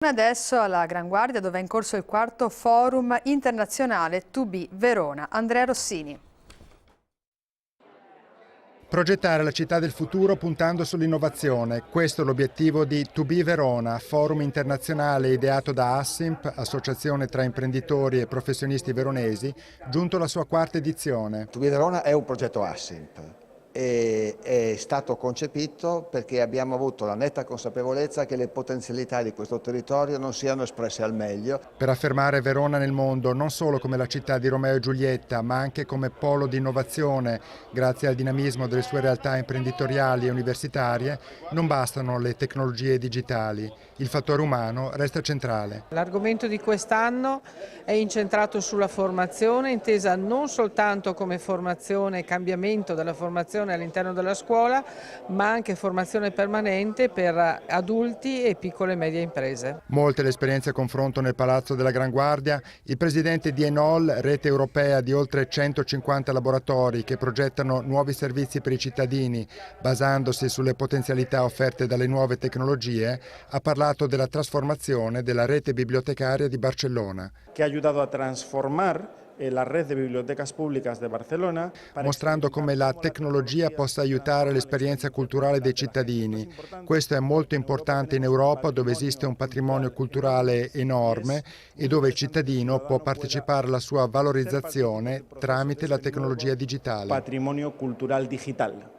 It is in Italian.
Adesso alla Gran Guardia, dove è in corso il quarto forum internazionale 2B Verona. Andrea Rossini. Progettare la città del futuro puntando sull'innovazione. Questo è l'obiettivo di 2B Verona, forum internazionale ideato da Assimp, associazione tra imprenditori e professionisti veronesi, giunto alla sua quarta edizione. 2B Verona è un progetto Assimp e è stato concepito perché abbiamo avuto la netta consapevolezza che le potenzialità di questo territorio non siano espresse al meglio. Per affermare Verona nel mondo non solo come la città di Romeo e Giulietta, ma anche come polo di innovazione, grazie al dinamismo delle sue realtà imprenditoriali e universitarie, non bastano le tecnologie digitali. Il fattore umano resta centrale. L'argomento di quest'anno è incentrato sulla formazione, intesa non soltanto come formazione e cambiamento della formazione all'interno della scuola, ma anche formazione permanente per adulti e piccole e medie imprese. Molte le esperienze a confronto nel Palazzo della Gran Guardia. Il presidente di Enol, rete europea di oltre 150 laboratori che progettano nuovi servizi per i cittadini, basandosi sulle potenzialità offerte dalle nuove tecnologie, ha parlato della trasformazione della rete bibliotecaria di Barcellona. Che ha aiutato a trasformare la rete de bibliotecas públicas de Barcelona, mostrando come la tecnologia possa aiutare l'esperienza culturale dei cittadini. Questo è molto importante in Europa, dove esiste un patrimonio culturale enorme e dove il cittadino può partecipare alla sua valorizzazione tramite la tecnologia digitale. Patrimonio cultural digital.